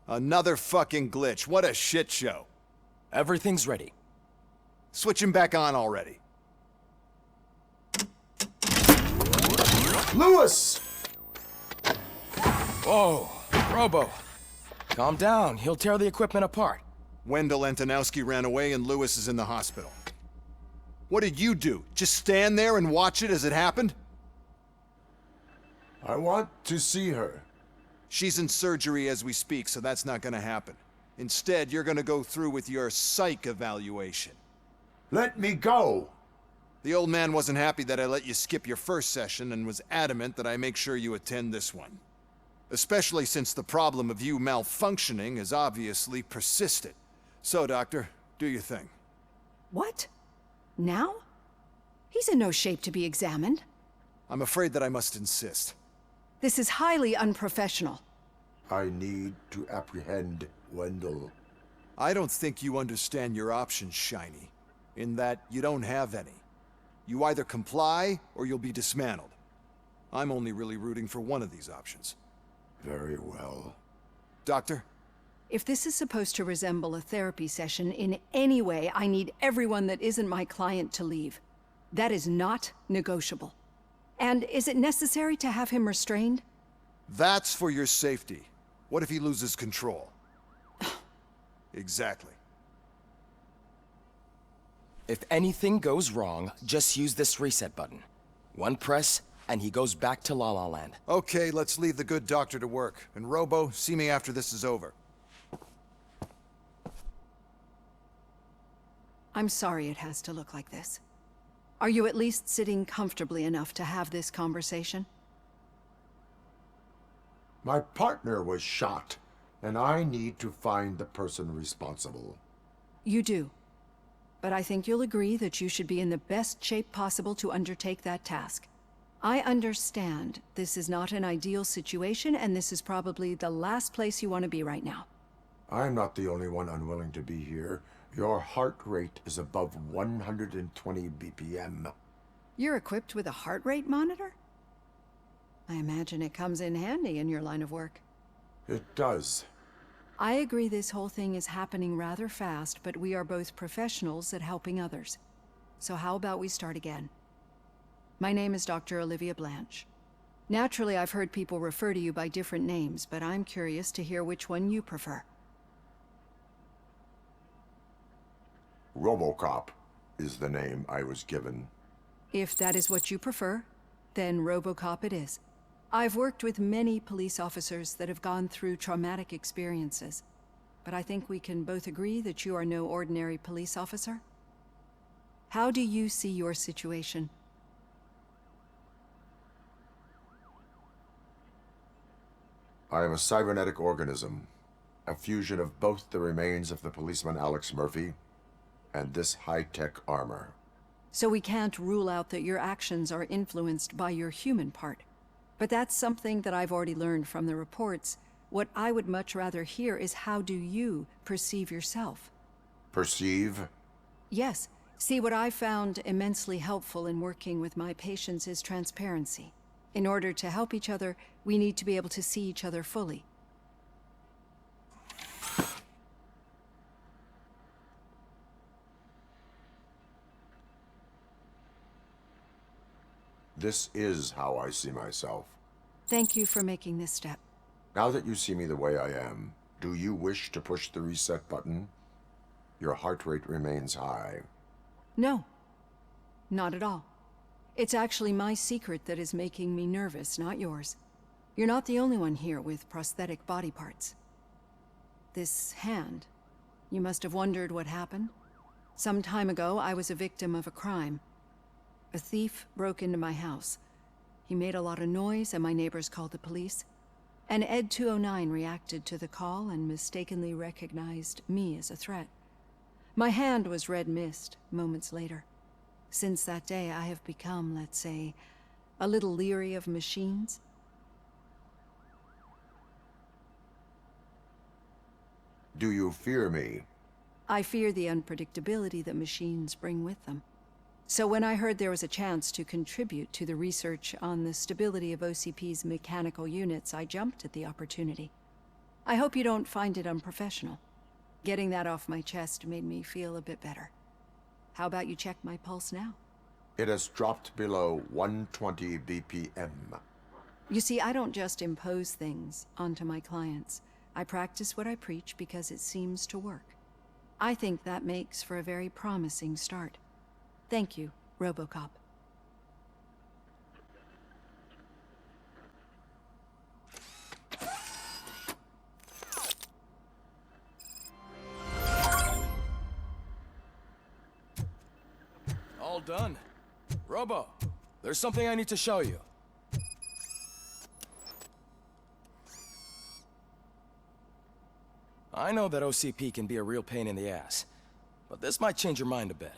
Another fucking glitch. What a shit show. Everything's ready. Switch him back on already. Lewis! Whoa, Robo. Calm down, he'll tear the equipment apart. Wendell Antonowski ran away and Lewis is in the hospital. What did you do? Just stand there and watch it as it happened? I want to see her. She's in surgery as we speak, so that's not gonna happen. Instead, you're gonna go through with your psych evaluation. Let me go! The old man wasn't happy that I let you skip your first session and was adamant that I make sure you attend this one. Especially since the problem of you malfunctioning has obviously persisted. So, Doctor, do your thing. What? Now? He's in no shape to be examined. I'm afraid that I must insist. This is highly unprofessional. I need to apprehend Wendell. I don't think you understand your options, Shiny, in that you don't have any. You either comply or you'll be dismantled. I'm only really rooting for one of these options. Very well. Doctor? If this is supposed to resemble a therapy session in any way, I need everyone that isn't my client to leave. That is not negotiable. And is it necessary to have him restrained? That's for your safety. What if he loses control? Exactly. If anything goes wrong, just use this reset button. One press, and he goes back to La La Land. Okay, let's leave the good doctor to work. And Robo, see me after this is over. I'm sorry it has to look like this. Are you at least sitting comfortably enough to have this conversation? My partner was shot, and I need to find the person responsible. You do. But I think you'll agree that you should be in the best shape possible to undertake that task. I understand this is not an ideal situation, and this is probably the last place you want to be right now. I'm not the only one unwilling to be here. Your heart rate is above 120 BPM. You're equipped with a heart rate monitor? I imagine it comes in handy in your line of work. It does. I agree this whole thing is happening rather fast, but we are both professionals at helping others. So how about we start again? My name is Dr. Olivia Blanche. Naturally, I've heard people refer to you by different names, but I'm curious to hear which one you prefer. RoboCop is the name I was given. If that is what you prefer, then RoboCop it is. I've worked with many police officers that have gone through traumatic experiences, but I think we can both agree that you are no ordinary police officer. How do you see your situation? I am a cybernetic organism, a fusion of both the remains of the policeman Alex Murphy and this high-tech armor. So we can't rule out that your actions are influenced by your human part. But that's something that I've already learned from the reports. What I would much rather hear is how do you perceive yourself? Perceive? Yes. See, what I found immensely helpful in working with my patients is transparency. In order to help each other, we need to be able to see each other fully. This is how I see myself. Thank you for making this step. Now that you see me the way I am, do you wish to push the reset button? Your heart rate remains high. No, not at all. It's actually my secret that is making me nervous, not yours. You're not the only one here with prosthetic body parts. This hand, you must have wondered what happened. Some time ago, I was a victim of a crime. A thief broke into my house. He made a lot of noise and my neighbors called the police. And Ed 209 reacted to the call and mistakenly recognized me as a threat. My hand was red mist moments later. Since that day, I have become, let's say, a little leery of machines. Do you fear me? I fear the unpredictability that machines bring with them. So when I heard there was a chance to contribute to the research on the stability of OCP's mechanical units, I jumped at the opportunity. I hope you don't find it unprofessional. Getting that off my chest made me feel a bit better. How about you check my pulse now? It has dropped below 120 BPM. You see, I don't just impose things onto my clients. I practice what I preach because it seems to work. I think that makes for a very promising start. Thank you, RoboCop. All done. Robo, there's something I need to show you. I know that OCP can be a real pain in the ass, but this might change your mind a bit.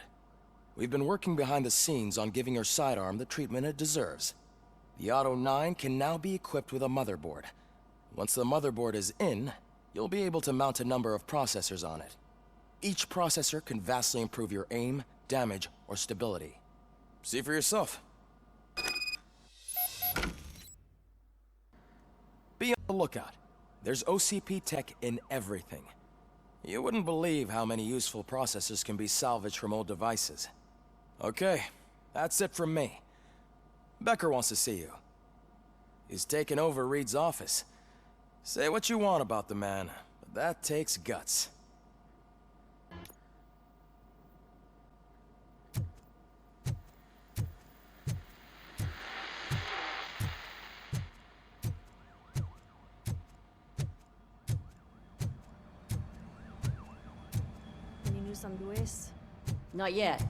We've been working behind the scenes on giving your sidearm the treatment it deserves. The Auto 9 can now be equipped with a motherboard. Once the motherboard is in, you'll be able to mount a number of processors on it. Each processor can vastly improve your aim, damage, or stability. See for yourself. Be on the lookout. There's OCP tech in everything. You wouldn't believe how many useful processors can be salvaged from old devices. Okay, that's it from me. Becker wants to see you. He's taken over Reed's office. Say what you want about the man, but that takes guts. Any news on Luis? Not yet.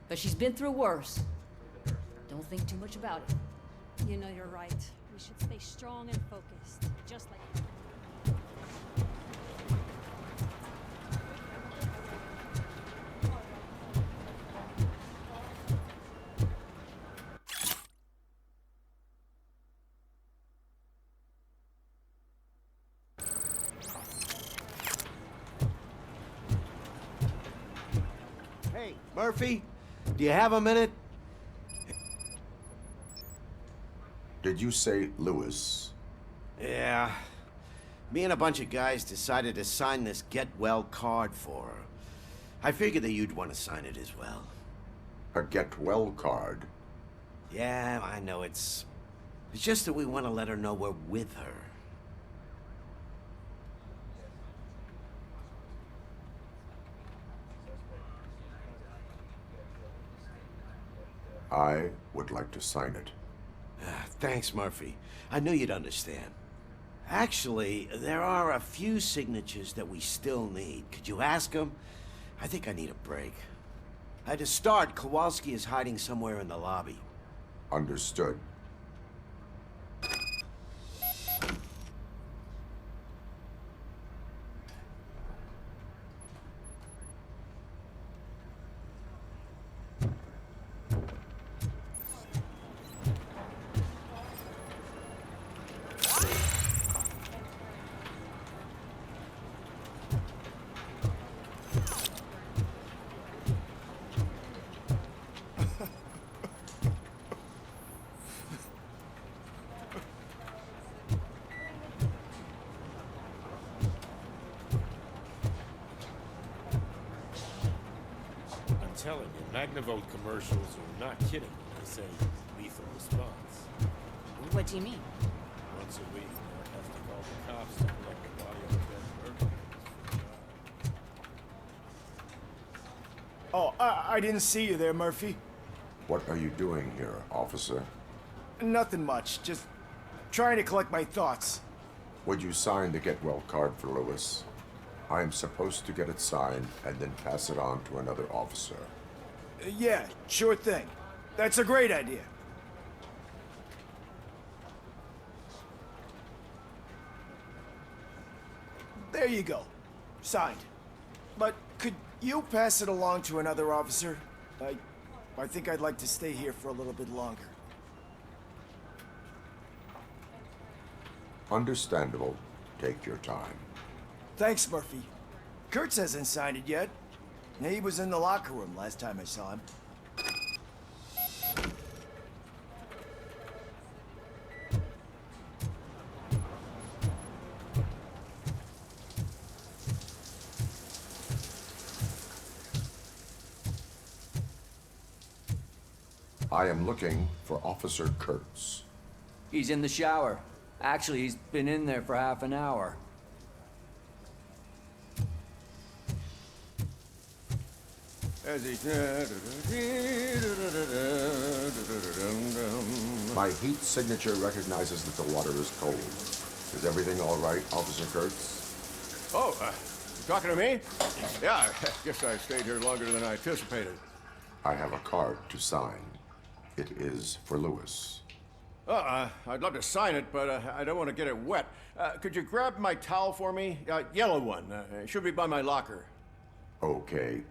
But she's been through worse. Don't think too much about it. You know you're right. We should stay strong and focused, just like... Hey, Murphy, do you have a minute? Did you say Lewis? Yeah. Me and a bunch of guys decided to sign this get well card for her. I figured that you'd want to sign it as well. A get well card? Yeah, I know it's just that we want to let her know we're with her. I would like to sign it. Thanks, Murphy. I knew you'd understand. Actually, there are a few signatures that we still need. Could you ask them? I think I need a break. To start, Kowalski is hiding somewhere in the lobby. Understood. I'm telling you, Magnavolt commercials are not kidding when they say lethal response. What do you mean? Once a week, Mark has to call the cops to collect the body of a dead murderer. Oh, I didn't see you there, Murphy. What are you doing here, officer? Nothing much, just trying to collect my thoughts. Would you sign the get well card for Lewis? I am supposed to get it signed and then pass it on to another officer. Yeah, sure thing. That's a great idea. There you go. Signed. But could you pass it along to another officer? I think I'd like to stay here for a little bit longer. Understandable. Take your time. Thanks, Murphy. Kurtz hasn't signed it yet. He was in the locker room last time I saw him. I am looking for Officer Kurtz. He's in the shower. Actually, he's been in there for half an hour. My heat signature recognizes that the water is cold. Is everything all right, Officer Kurtz? Oh, you talking to me? Yeah, I guess I stayed here longer than I anticipated. I have a card to sign. It is for Lewis. I'd love to sign it, but I don't want to get it wet. Could you grab my towel for me? Yellow one. It should be by my locker. Okay.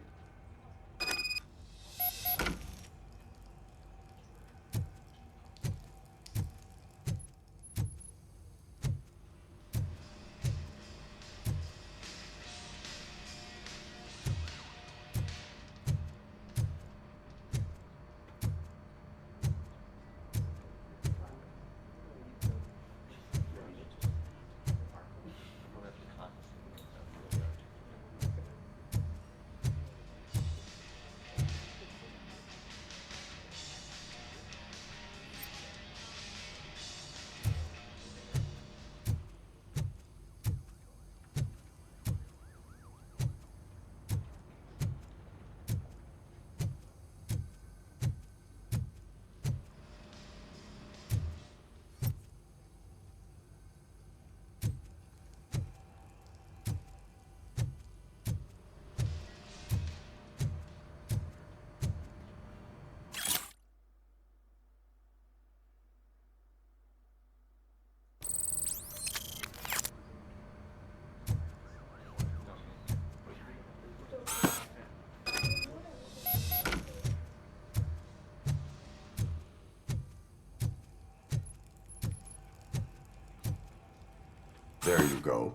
There you go.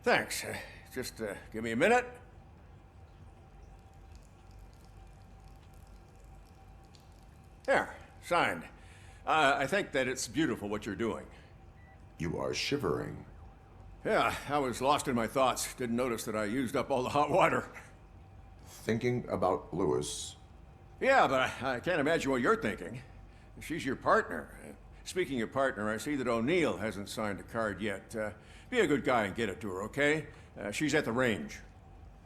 Thanks. Just give me a minute. There, signed. I think that it's beautiful what you're doing. You are shivering. Yeah, I was lost in my thoughts. Didn't notice that I used up all the hot water. Thinking about Lewis. Yeah, but I can't imagine what you're thinking. She's your partner. Speaking of partner, I see that O'Neill hasn't signed a card yet. Be a good guy and get it to her, okay? She's at the range.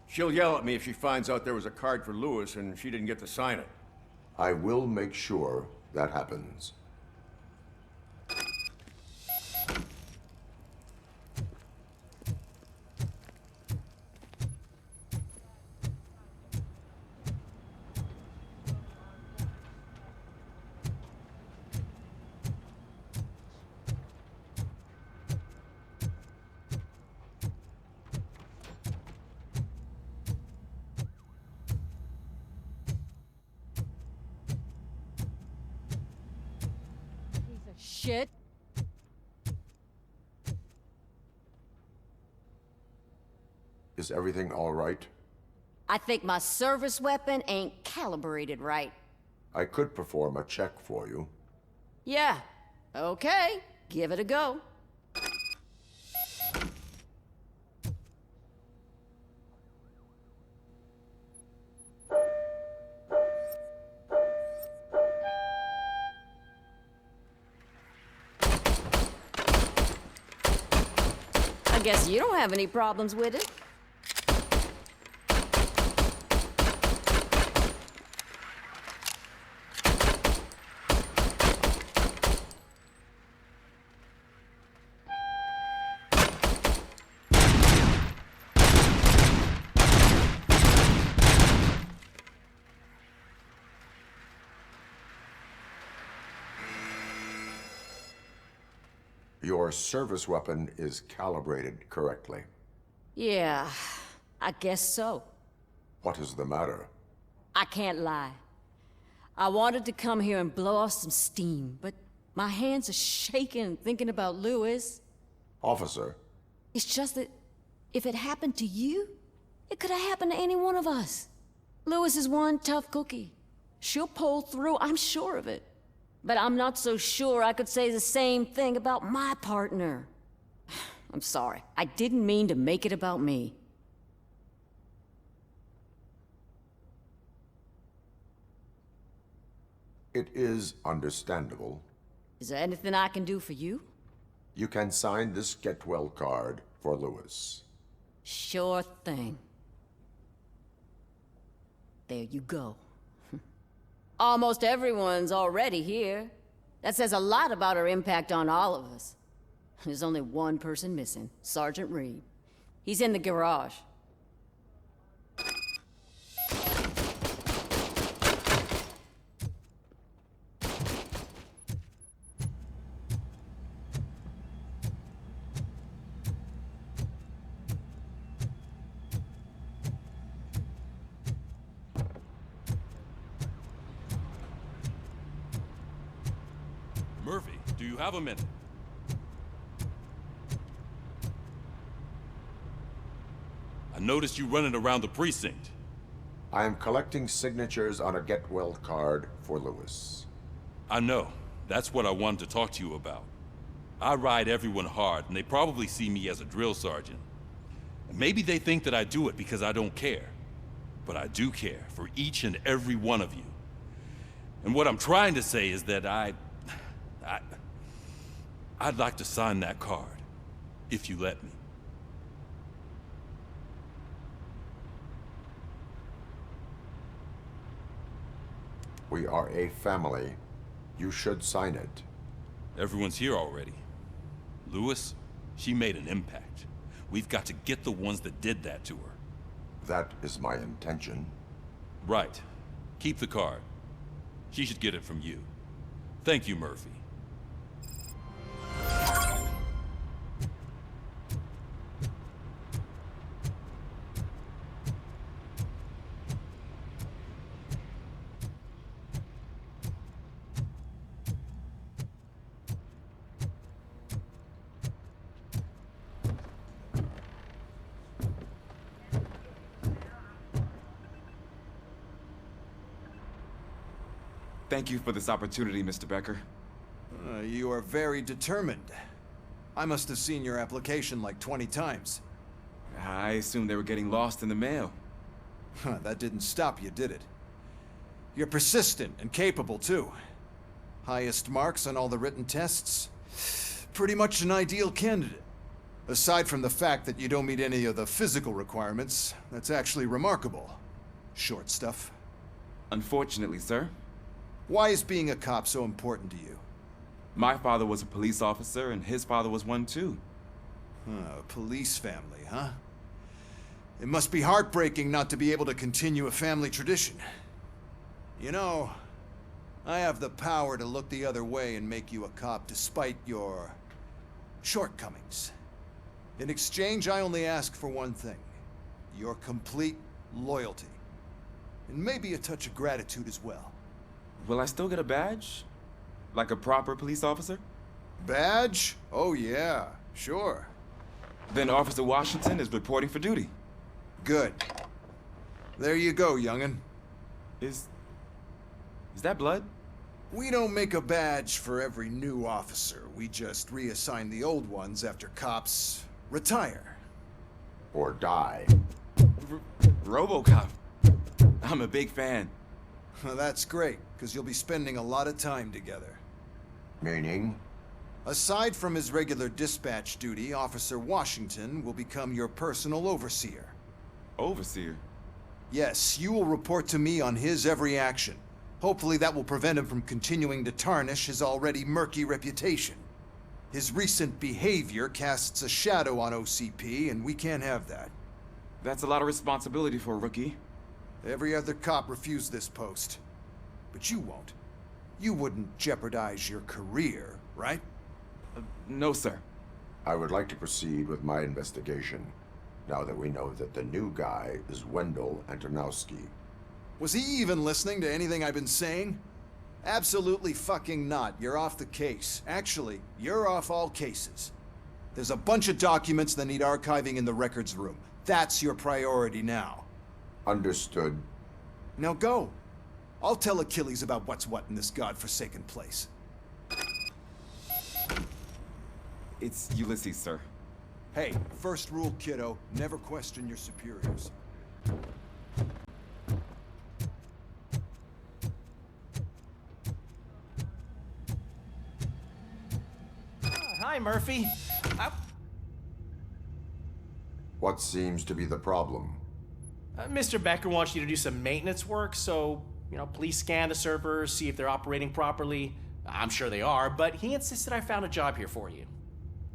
She'll yell at me if she finds out there was a card for Lewis and she didn't get to sign it. I will make sure that happens. Shit. Is everything all right? I think my service weapon ain't calibrated right. I could perform a check for you. Yeah. Okay. Give it a go. I guess you don't have any problems with it. Your service weapon is calibrated correctly. Yeah, I guess so. What is the matter? I can't lie. I wanted to come here and blow off some steam, but my hands are shaking thinking about Lewis. Officer, It's just that if it happened to you, it could have happened to any one of us. Lewis is one tough cookie. She'll pull through, I'm sure of it. But I'm not so sure I could say the same thing about my partner. I'm sorry. I didn't mean to make it about me. It is understandable. Is there anything I can do for you? You can sign this get well card for Lewis. Sure thing. There you go. Almost everyone's already here. That says a lot about her impact on all of us. There's only one person missing, Sergeant Reed. He's in the garage. Murphy, do you have a minute? I noticed you running around the precinct. I am collecting signatures on a get well card for Lewis. I know. That's what I wanted to talk to you about. I ride everyone hard, and they probably see me as a drill sergeant. And maybe they think that I do it because I don't care. But I do care for each and every one of you. And what I'm trying to say is that I'd like to sign that card, if you let me. We are a family. You should sign it. Everyone's here already. Lewis, she made an impact. We've got to get the ones that did that to her. That is my intention. Right. Keep the card. She should get it from you. Thank you, Murphy. Thank you for this opportunity, Mr. Becker. You are very determined. I must have seen your application like 20 times. I assumed they were getting lost in the mail. That didn't stop you, did it? You're persistent and capable, too. Highest marks on all the written tests. Pretty much an ideal candidate. Aside from the fact that you don't meet any of the physical requirements, that's actually remarkable. Short stuff. Unfortunately, sir. Why is being a cop so important to you? My father was a police officer, and his father was one, too. A police family, huh? It must be heartbreaking not to be able to continue a family tradition. You know, I have the power to look the other way and make you a cop despite your shortcomings. In exchange, I only ask for one thing. Your complete loyalty. And maybe a touch of gratitude as well. Will I still get a badge? Like a proper police officer? Badge? Oh yeah, sure. Then Officer Washington is reporting for duty. Good. There you go, young'un. Is that blood? We don't make a badge for every new officer. We just reassign the old ones after cops retire. Or die. RoboCop. I'm a big fan. Well, that's great, because you'll be spending a lot of time together. Meaning? Aside from his regular dispatch duty, Officer Washington will become your personal overseer. Overseer? Yes, you will report to me on his every action. Hopefully that will prevent him from continuing to tarnish his already murky reputation. His recent behavior casts a shadow on OCP, and we can't have that. That's a lot of responsibility for a rookie. Every other cop refused this post. But you won't. You wouldn't jeopardize your career, right? No, sir. I would like to proceed with my investigation, now that we know that the new guy is Wendell Antonowski. Was he even listening to anything I've been saying? Absolutely fucking not. You're off the case. Actually, you're off all cases. There's a bunch of documents that need archiving in the records room. That's your priority now. Understood. Now go. I'll tell Achilles about what's what in this godforsaken place. It's Ulysses, sir. Hey, first rule, kiddo, never question your superiors. Murphy. What seems to be the problem? Mr. Becker wants you to do some maintenance work, so, please scan the servers, see if they're operating properly. I'm sure they are, but he insisted I found a job here for you.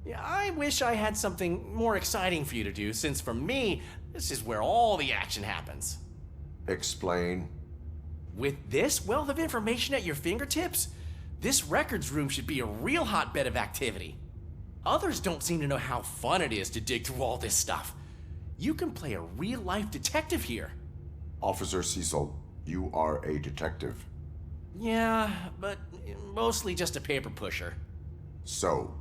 Yeah, I wish I had something more exciting for you to do, since for me, this is where all the action happens. Explain. With this wealth of information at your fingertips, this records room should be a real hotbed of activity. Others don't seem to know how fun it is to dig through all this stuff. You can play a real-life detective here. Officer Cecil, you are a detective. Yeah, but mostly just a paper pusher. So,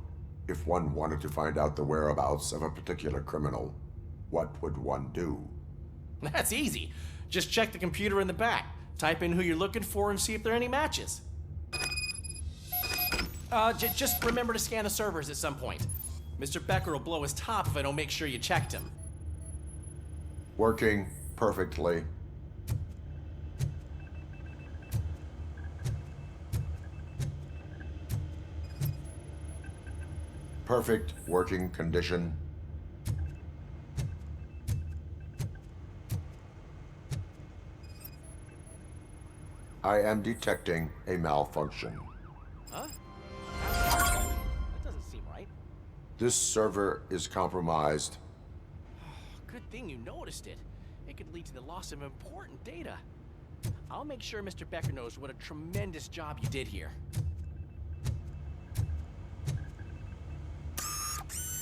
if one wanted to find out the whereabouts of a particular criminal, what would one do? That's easy. Just check the computer in the back. Type in who you're looking for and see if there are any matches. Just remember to scan the servers at some point. Mr. Becker will blow his top if I don't make sure you checked him. Working perfectly. Perfect working condition. I am detecting a malfunction. Huh? That doesn't seem right. This server is compromised. Good thing you noticed it. It could lead to the loss of important data. I'll make sure Mr. Becker knows what a tremendous job you did here.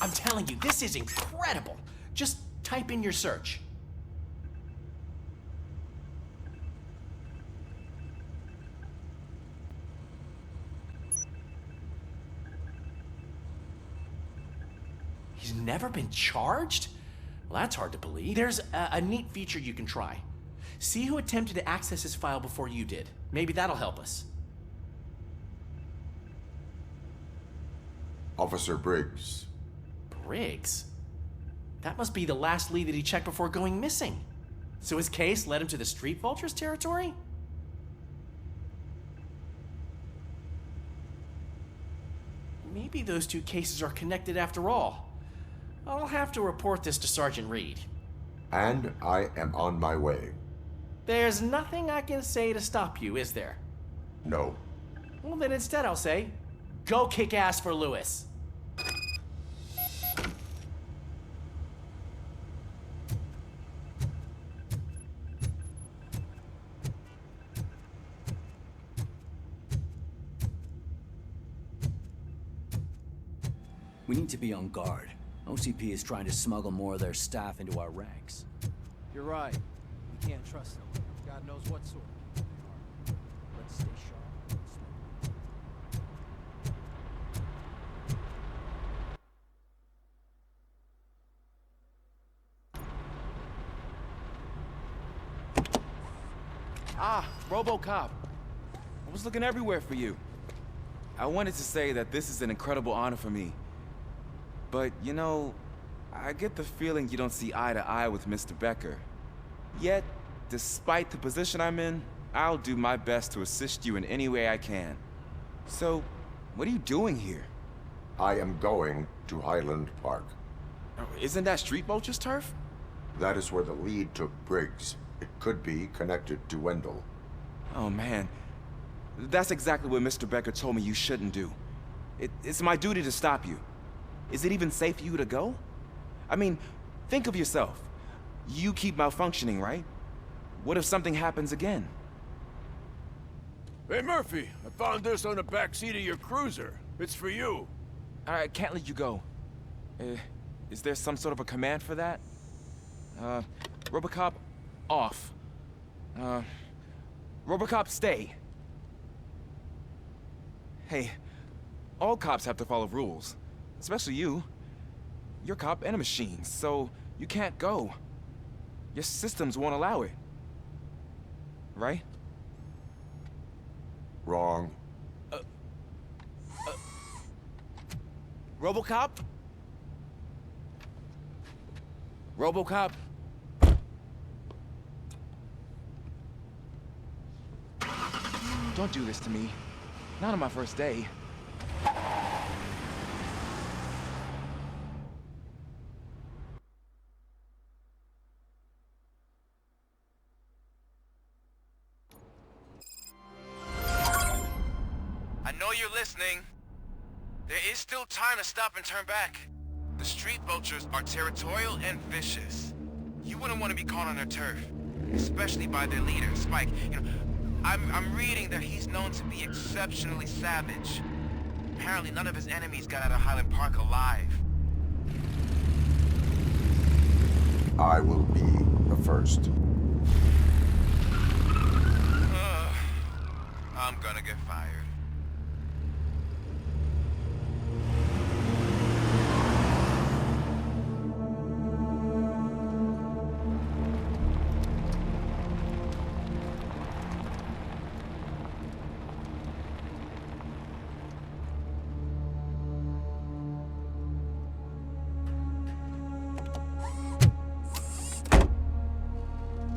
I'm telling you, this is incredible. Just type in your search. He's never been charged? Well, that's hard to believe. There's a neat feature you can try. See who attempted to access his file before you did. Maybe that'll help us. Officer Briggs. Briggs? That must be the last lead that he checked before going missing. So his case led him to the Street Vultures territory? Maybe those two cases are connected after all. I'll have to report this to Sergeant Reed. And I am on my way. There's nothing I can say to stop you, is there? No. Well, then instead I'll say, go kick ass for Lewis. We need to be on guard. OCP is trying to smuggle more of their staff into our ranks. You're right. We can't trust them. God knows what sort of people they are. Let's stay sharp. Ah, RoboCop. I was looking everywhere for you. I wanted to say that this is an incredible honor for me. But, I get the feeling you don't see eye to eye with Mr. Becker. Yet, despite the position I'm in, I'll do my best to assist you in any way I can. So, what are you doing here? I am going to Highland Park. Isn't that Street Vulture's turf? That is where the lead took Briggs. It could be connected to Wendell. Oh, man. That's exactly what Mr. Becker told me you shouldn't do. It's my duty to stop you. Is it even safe for you to go? I mean, think of yourself. You keep malfunctioning, right? What if something happens again? Hey, Murphy, I found this on the back seat of your cruiser. It's for you. I can't let you go. Is there some sort of a command for that? RoboCop, off. RoboCop, stay. Hey, all cops have to follow rules. Especially you. You're a cop and a machine, so you can't go. Your systems won't allow it. Right? Wrong. RoboCop? RoboCop? Don't do this to me. Not on my first day. you're listening. There is still time to stop and turn back. The street vultures are territorial and vicious. You wouldn't want to be caught on their turf, especially by their leader, Spike. You know, I'm reading that he's known to be exceptionally savage. Apparently none of his enemies got out of Highland Park alive. I will be the first. I'm gonna get fired.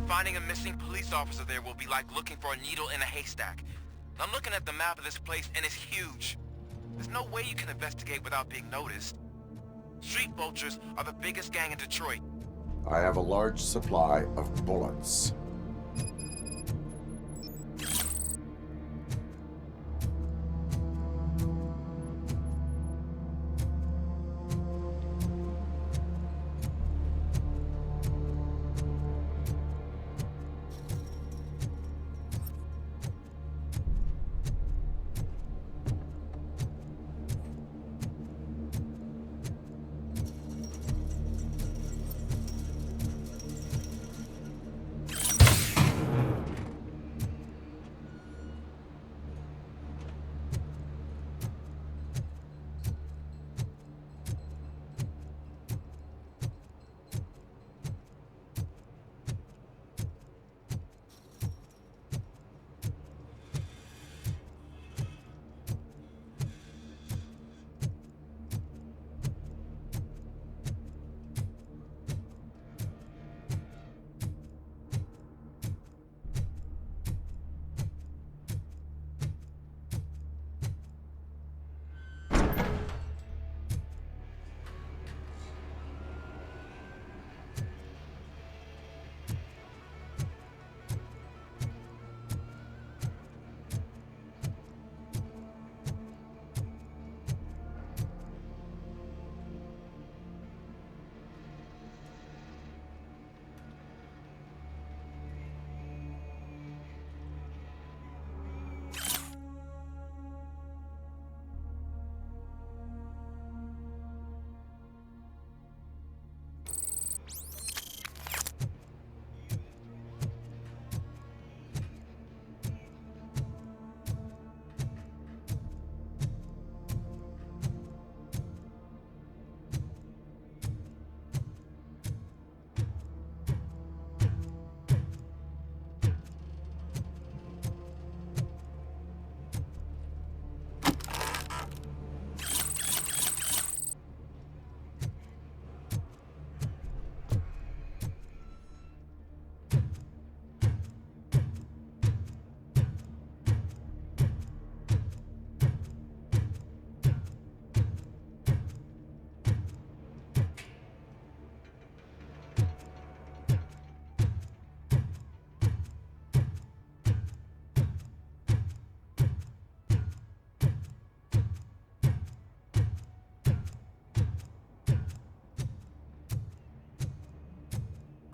Finding a missing police officer there will be like looking for a needle in a haystack. I'm looking at the map of this place and it's huge. There's no way you can investigate without being noticed. Street vultures are the biggest gang in Detroit. I have a large supply of bullets.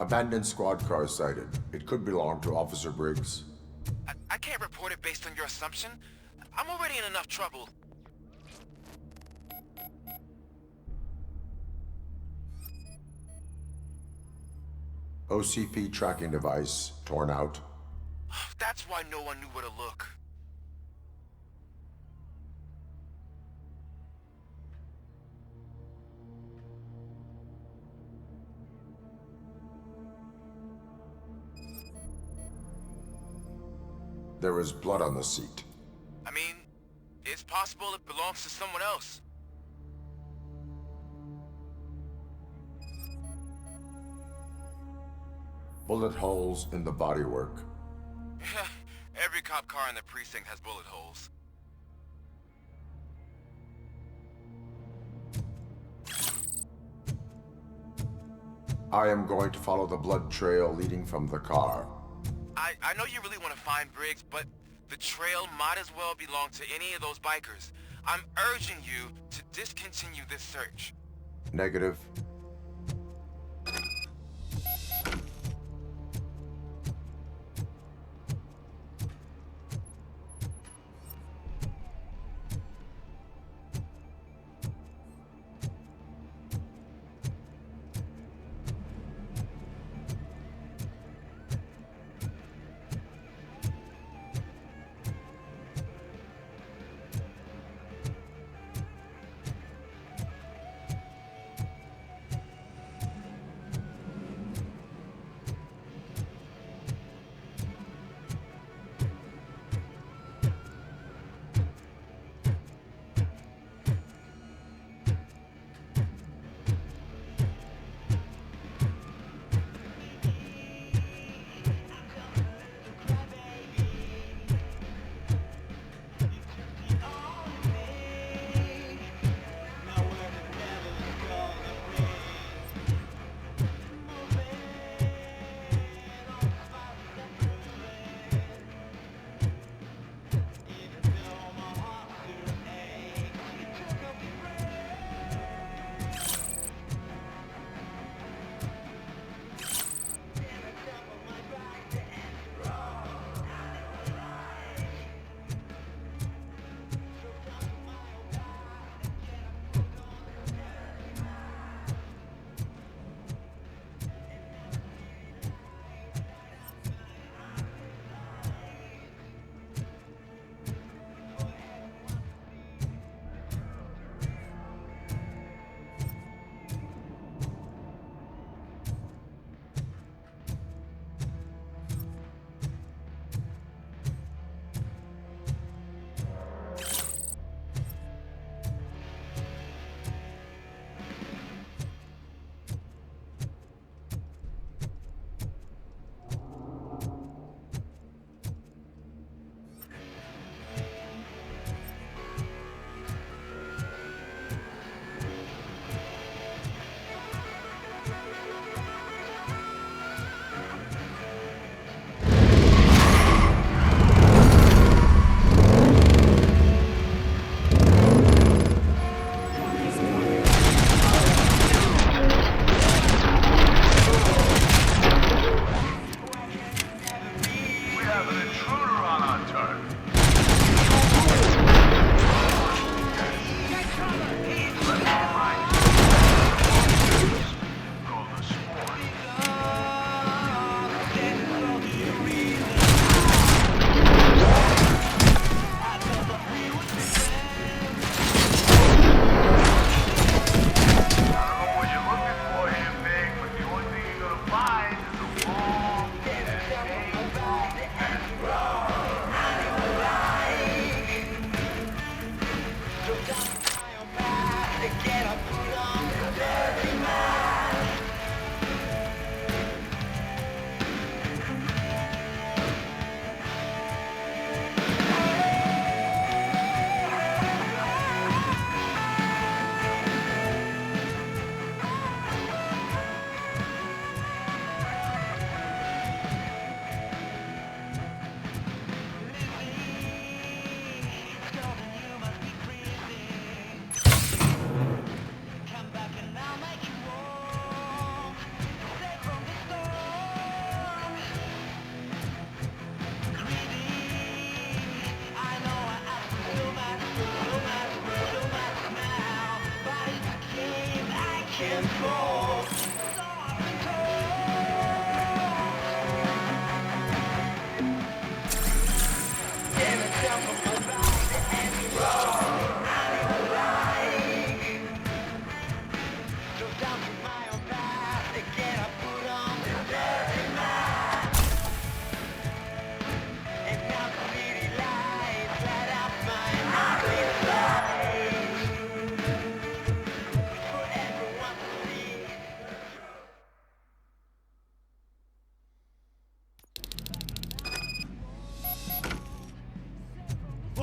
Abandoned squad car sighted. It could belong to Officer Briggs. I can't report it based on your assumption. I'm already in enough trouble. OCP tracking device torn out. That's why no one knew where to look. There is blood on the seat. I mean, it's possible it belongs to someone else. Bullet holes in the bodywork. Every cop car in the precinct has bullet holes. I am going to follow the blood trail leading from the car. I know you really want to find Briggs, but The trail might as well belong to any of those bikers. I'm urging you to discontinue this search. Negative.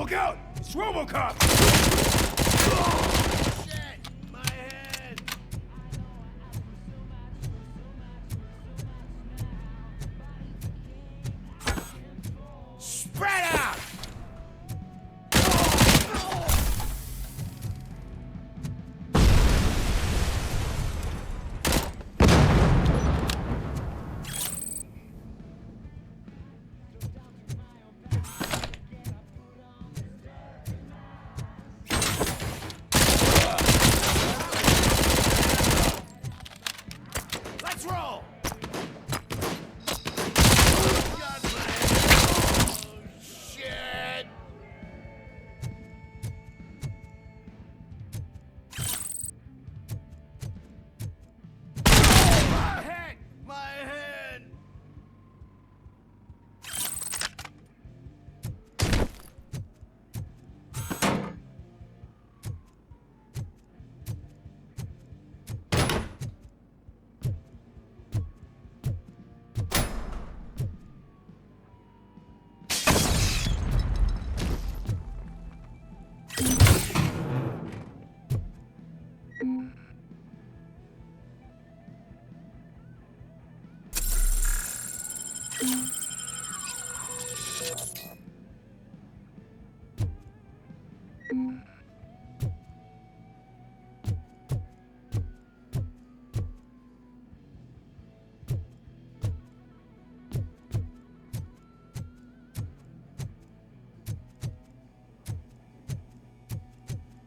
Look out! It's RoboCop! Spread out! control! Shit! My head! My head!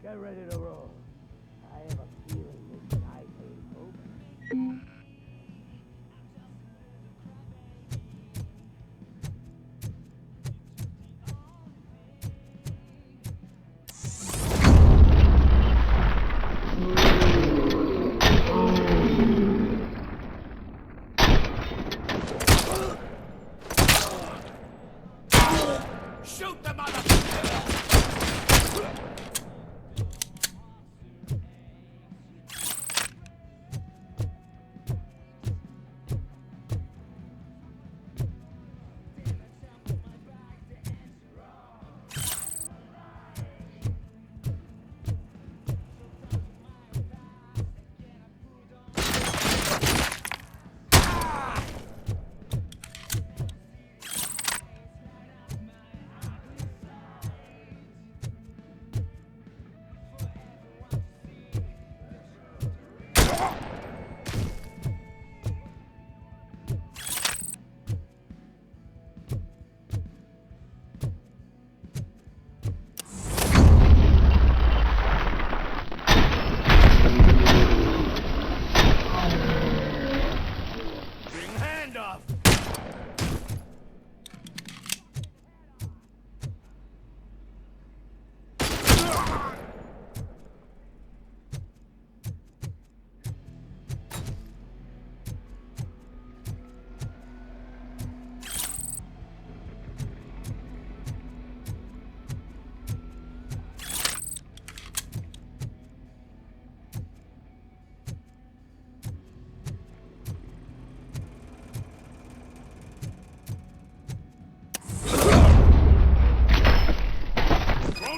Get ready to roll. I have a feeling this night ain't over. Shoot the motherfucker!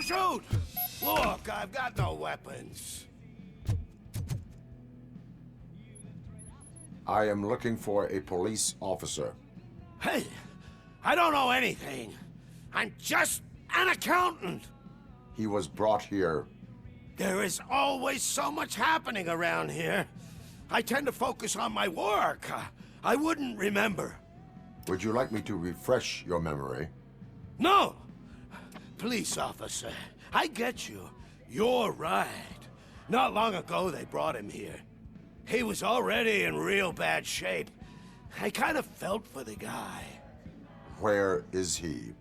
Shoot! Look, I've got no weapons. I am looking for a police officer. Hey, I don't know anything. I'm just an accountant. He was brought here. There is always so much happening around here. I tend to focus on my work. I wouldn't remember. Would you like me to refresh your memory? No! Police officer, I get you. You're right. Not long ago they brought him here. He was already in real bad shape. I kind of felt for the guy. Where is he?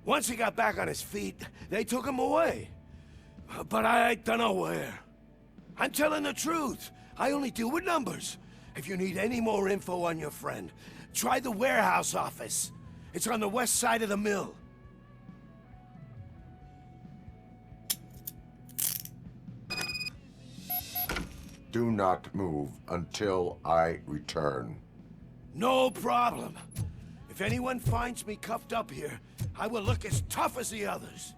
Once he got back on his feet, they took him away. But I don't know where. I'm telling the truth. I only deal with numbers. If you need any more info on your friend, try the warehouse office. It's on the west side of the mill. Do not move until I return. No problem. If anyone finds me cuffed up here, I will look as tough as the others.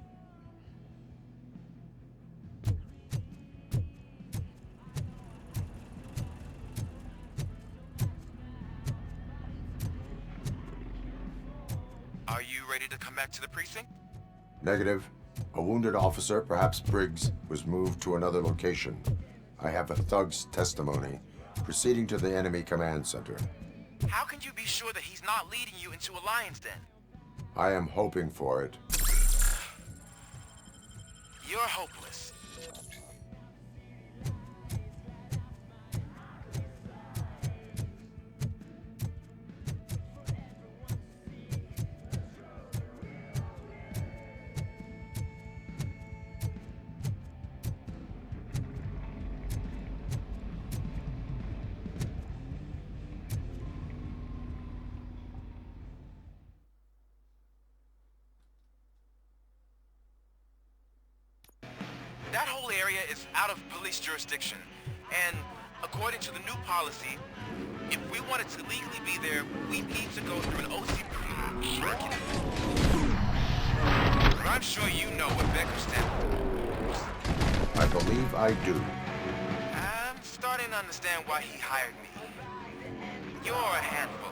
Are you ready to come back to the precinct? Negative. A wounded officer, perhaps Briggs, was moved to another location. I have a thug's testimony, proceeding to the enemy command center. How can you be sure that he's not leading you into a lion's den? I am hoping for it. You're hopeless. area is out of police jurisdiction. And according to the new policy, if we wanted to legally be there, we need to go through an OCP circuit. But I'm sure you know what Becker stands for. I believe I do. I'm starting to understand why he hired me. You're a handful.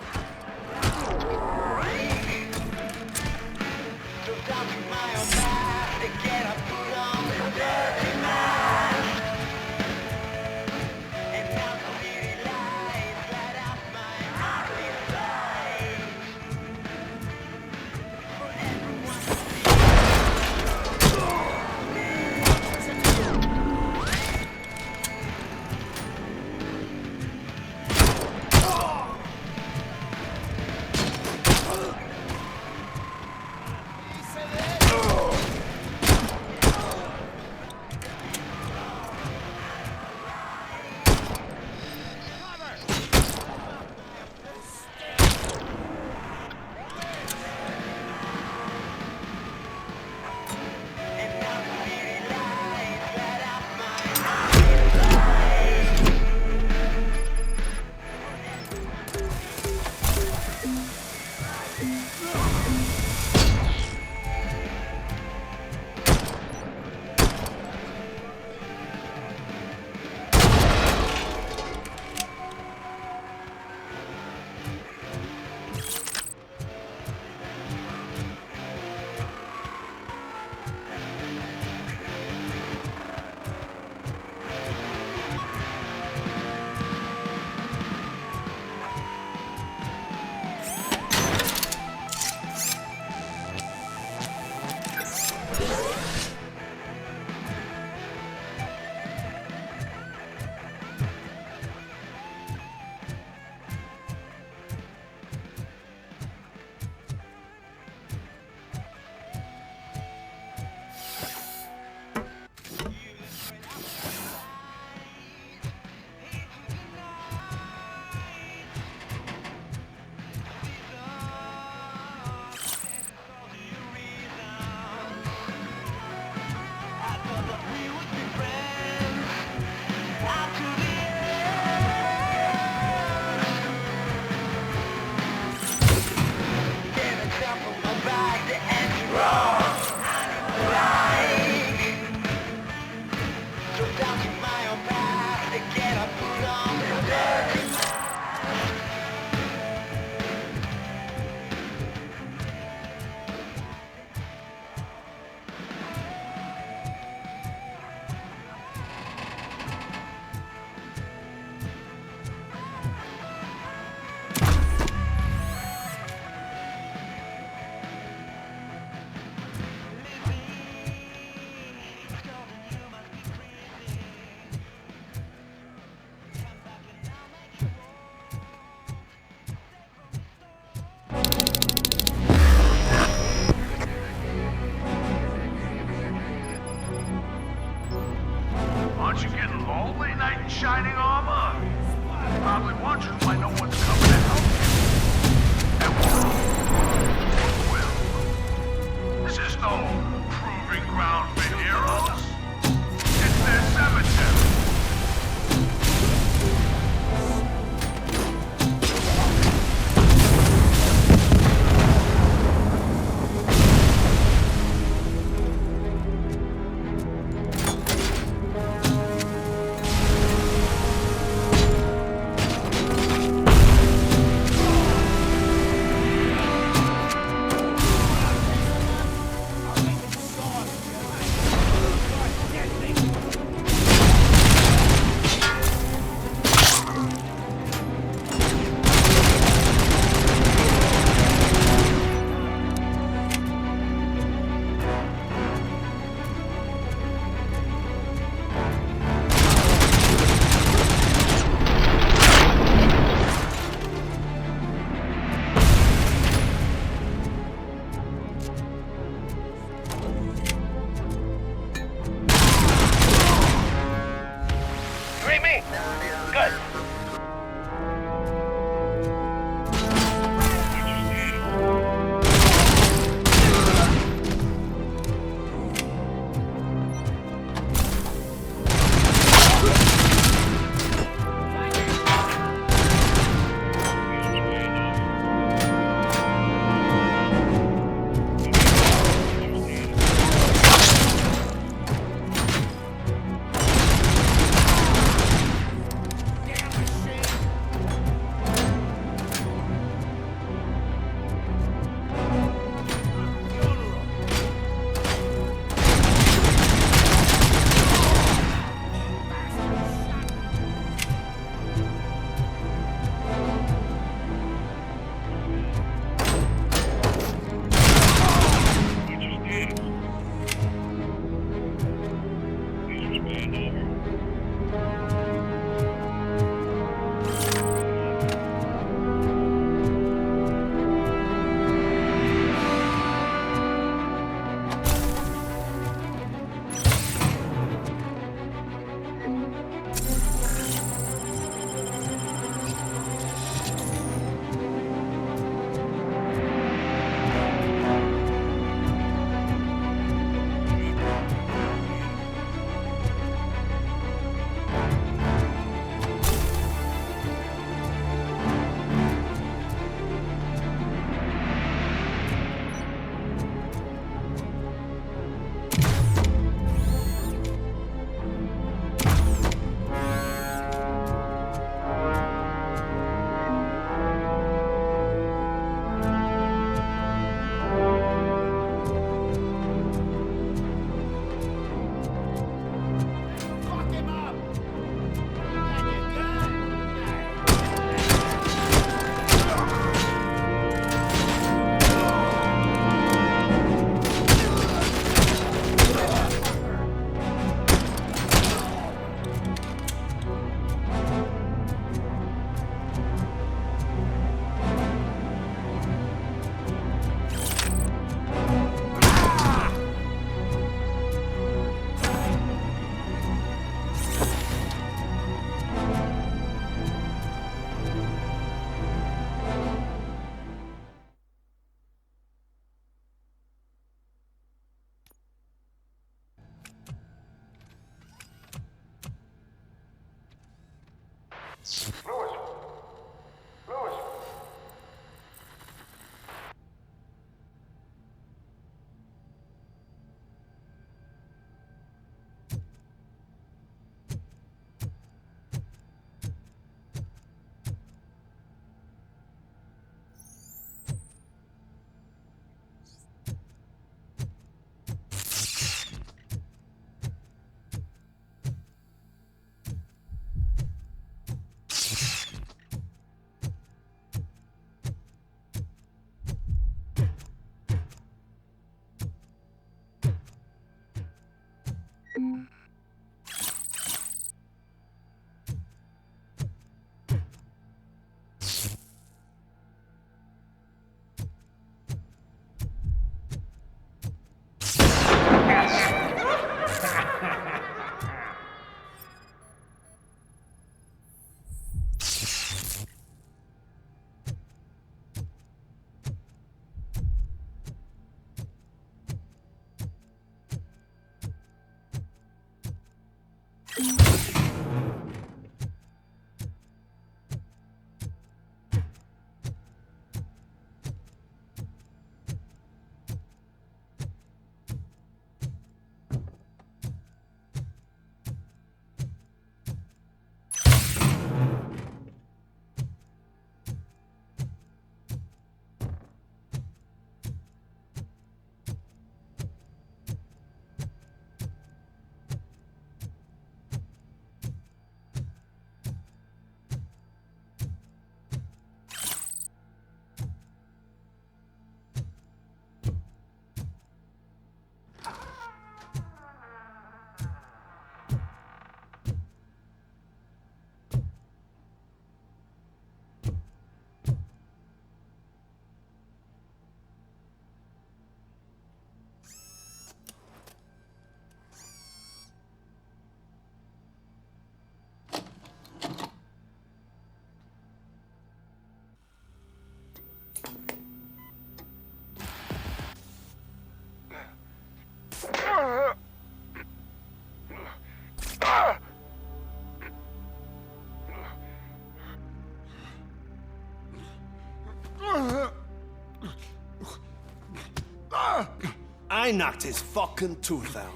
I knocked his fucking tooth out.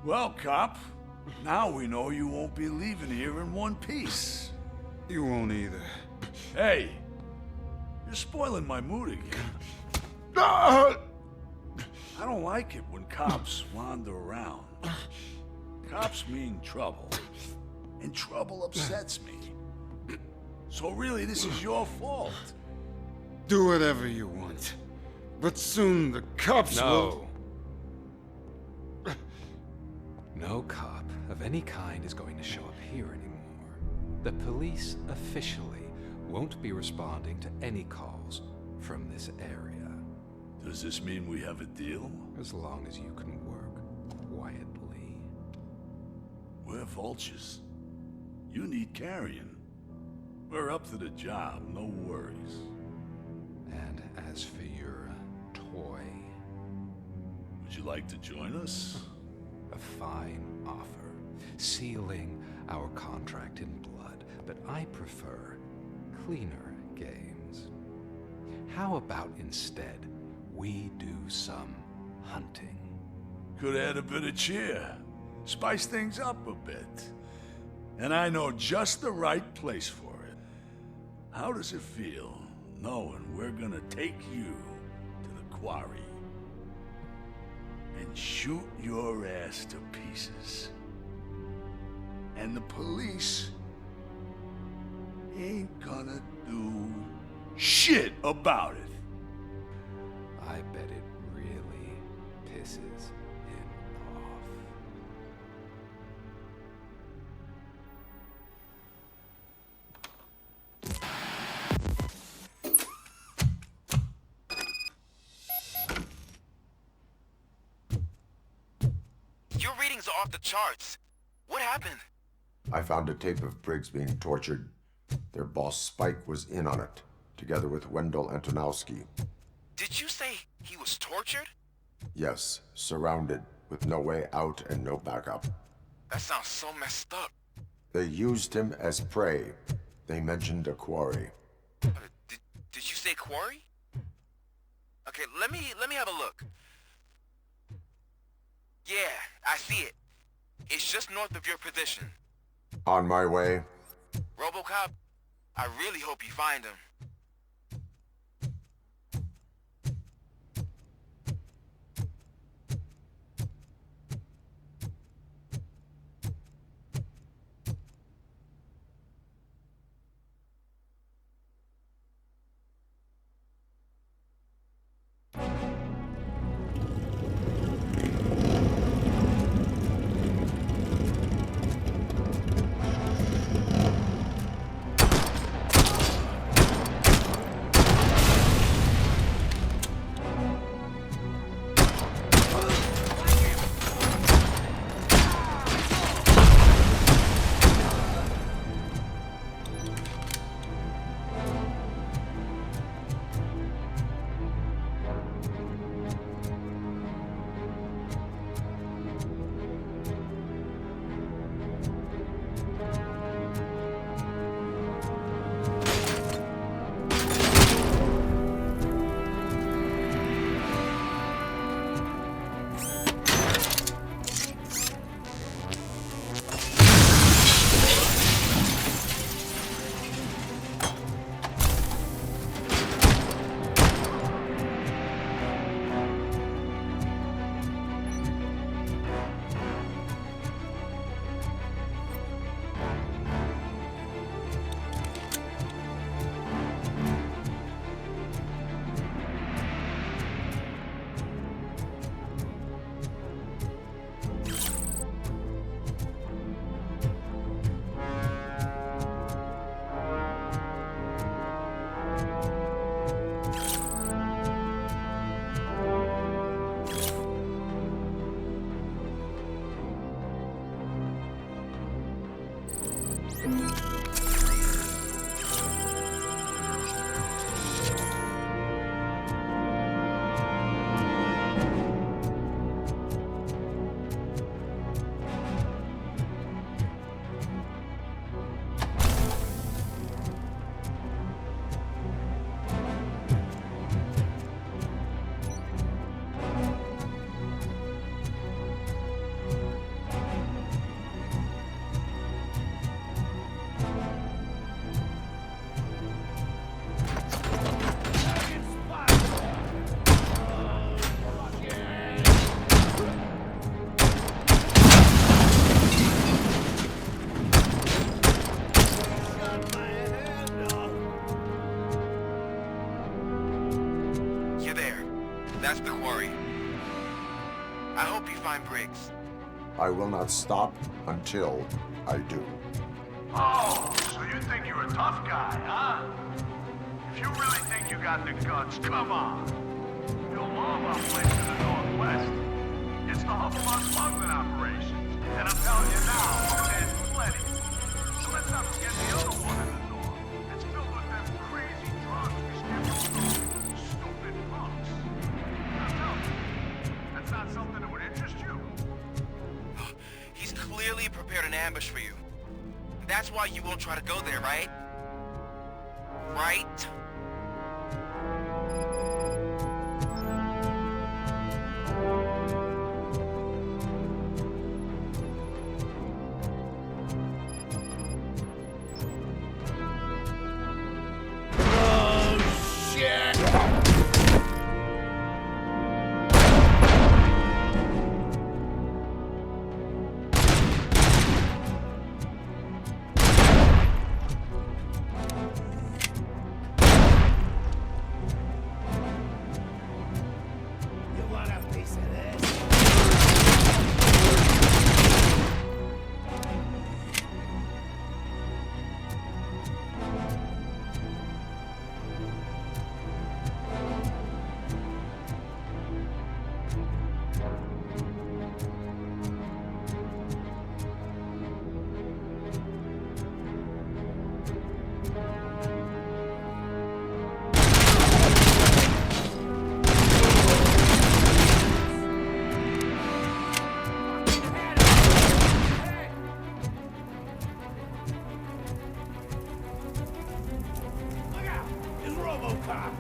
Well, cop, now we know you won't be leaving here in one piece. You won't either. Hey, you're spoiling my mood again. I don't like it when cops wander around. Cops mean trouble, and trouble upsets me. So really, this is your fault. Do whatever you want. But soon the cops will... No cop of any kind is going to show up here anymore. The police officially won't be responding to any calls from this area. Does this mean we have a deal? As long as you can work quietly. We're vultures. You need carrion. We're up to the job, no worries. And as for your toy... Would you like to join us? A fine offer, sealing our contract in blood, but I prefer cleaner games. How about instead we do some hunting? Could add a bit of cheer, spice things up a bit. And I know just the right place for it. How does it feel knowing we're gonna take you to the quarry and shoot your ass to pieces? And the police ain't gonna do shit about it. I bet it really pisses him off. Your readings are off the charts. What happened? I found a tape of Briggs being tortured. Their boss Spike was in on it, together with Wendell Antonowski. Did you say he was tortured? Yes, surrounded, with no way out and no backup. That sounds so messed up. They used him as prey. They mentioned a quarry. Did you say quarry? Okay, let me have a look. Yeah, I see it. It's just north of your position. On my way. RoboCop, I really hope you find him. That's the quarry. I hope you find Briggs. I will not stop until I do. Oh, so you think you're a tough guy, huh? If you really think you got the guts, come on. You'll know about a place in the Northwest. It's the Hufflepuff smuggling operations. And I'm telling you now, there's plenty. So let's not forget the other one in the North. It's filled with them crazy drugs we schedule those stupid punks. Now tell me, that's not something that would interest you? He's clearly prepared an ambush for you. That's why you won't try to go there, right? Right? It's RoboCop!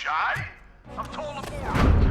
shy? I'm told to board.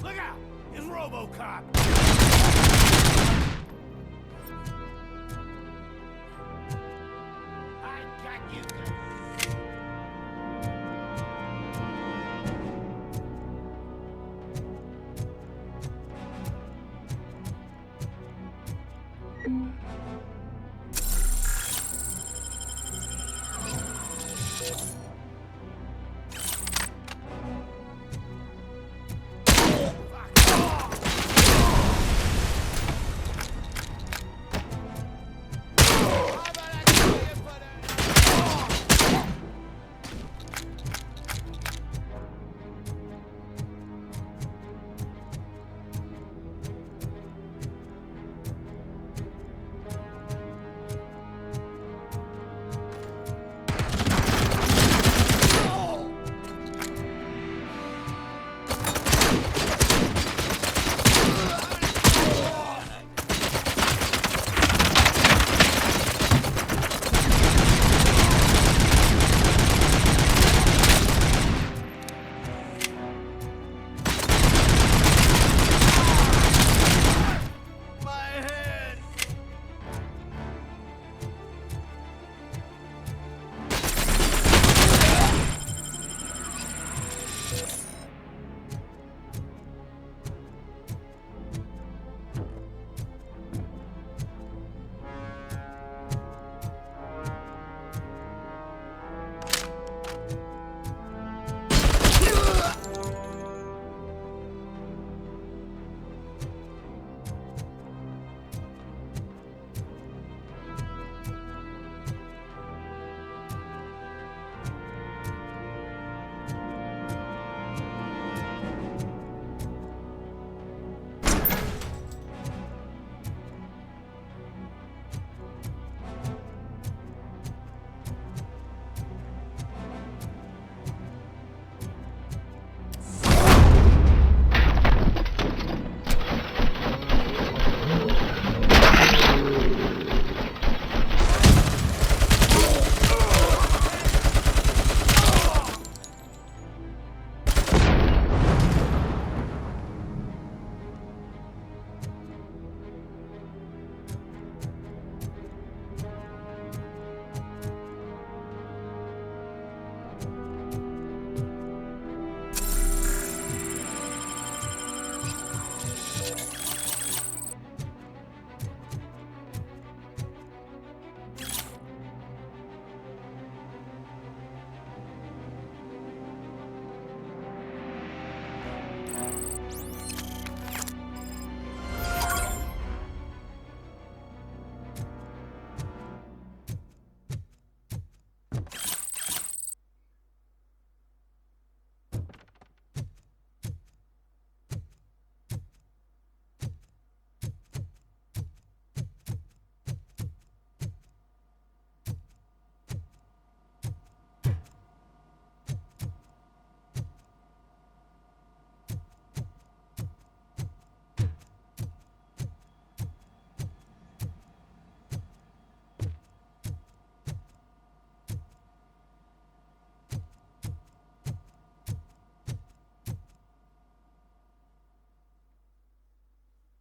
Look out! It's RoboCop! I got you.